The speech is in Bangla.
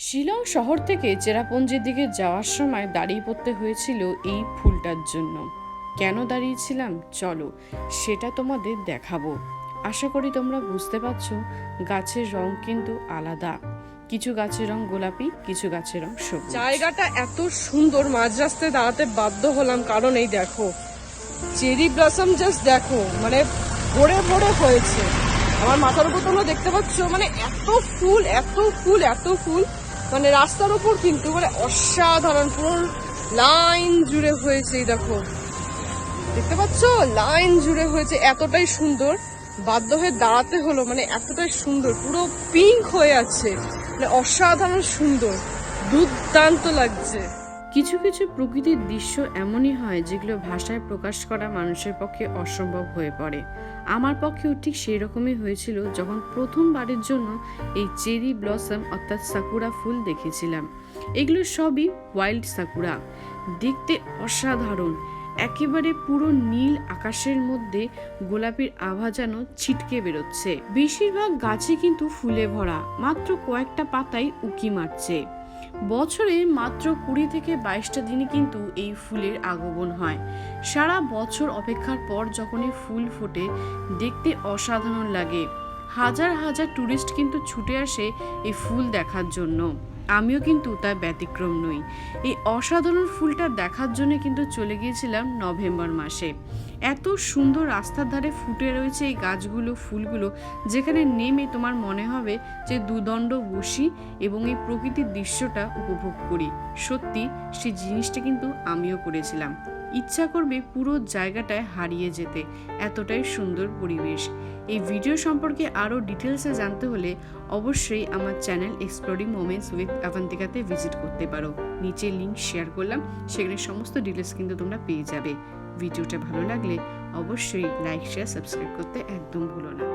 শিলং শহর থেকে চেরাপুঞ্জির দিকে যাওয়ার সময় দাঁড়িয়ে পড়তে হয়েছিল এই ফুলটার জন্য। কেন দাঁড়িয়েছিলাম চলো সেটা তোমাদের দেখাবো। আশা করি তোমরা বুঝতে পারছো। গাছের রং কিন্তু আলাদা, কিছু গাছের রং গোলাপি, কিছু গাছের রং সবুজ। জায়গাটা এত সুন্দর, মাঝ রাস্তায় দাঁড়াতে বাধ্য হলাম কারণ এই দেখো চেরি ব্লসম, জাস্ট দেখো মানে ভরে ভরে হয়েছে। আমার মাথার উপর তোমরা দেখতে পাচ্ছ, মানে এত ফুল এত ফুল এত ফুল, মানে রাস্তার উপর কিন্তু মানে অসাধারণ, পুরো লাইন জুড়ে হয়েছে। এই দেখো দেখতে পাচ্ছ, লাইন জুড়ে হয়েছে, এতটাই সুন্দর বাধ্য হয়ে দাঁড়াতে হলো, মানে এতটাই সুন্দর, পুরো পিঙ্ক হয়ে আছে, মানে অসাধারণ সুন্দর, দুর্দান্ত লাগছে। কিছু কিছু প্রকৃতির দৃশ্য এমনই হয় যেগুলো ভাষায় প্রকাশ করা মানুষের পক্ষে অসম্ভব হয়ে পড়ে। আমার পক্ষেও ঠিক সেই রকমই হয়েছিল যখন প্রথমবারের জন্য এই চেরি ব্লসম অর্থাৎ সাকুরা ফুল দেখেছিলাম। এগুলো সবই ওয়াইল্ড সাকুরা, দেখতে অসাধারণ, একেবারে পুরো নীল আকাশের মধ্যে গোলাপির আভা যেন ছিটকে বেরোচ্ছে। বেশিরভাগ গাছে কিন্তু ফুলে ভরা, মাত্র কয়েকটা পাতাই উকি মারছে। বছরে মাত্র 20 থেকে 22টা দিনে কিন্তু এই ফুলের আগমন হয়। সারা বছর অপেক্ষার পর যখন এই ফুল ফোটে দেখতে অসাধারণ লাগে। হাজার হাজার টুরিস্ট কিন্তু ছুটে আসে এই ফুল দেখার জন্য। আমিও কিন্তু তার ব্যতিক্রম নই। এই অসাধারণ ফুলটা দেখার জন্য কিন্তু চলে গিয়েছিলাম নভেম্বর মাসে। এত সুন্দর রাস্তার ধারে ফুটে রয়েছে এই গাছগুলো, ফুলগুলো, যেখানে নেমে তোমার মনে হবে যে দুদণ্ড বসি এবং এই প্রকৃতির দৃশ্যটা উপভোগ করি। সত্যি সেই জিনিসটা কিন্তু আমিও করেছিলাম। ইচ্ছা করবে পুরো জায়গাটায় হারিয়ে যেতে, এতটাই সুন্দর পরিবেশ। এই ভিডিও সম্পর্কে আরও ডিটেলসে জানতে হলে অবশ্যই আমার চ্যানেল এক্সপ্লোরিং মোমেন্টস উইথ আভান্তিকাতে ভিজিট করতে পারো। নিচে লিঙ্ক শেয়ার করলাম, সেখানে সমস্ত ডিটেলস কিন্তু তোমরা পেয়ে যাবে। ভিডিওটা ভালো লাগলে অবশ্যই লাইক, শেয়ার, সাবস্ক্রাইব করতে একদম ভুলো না।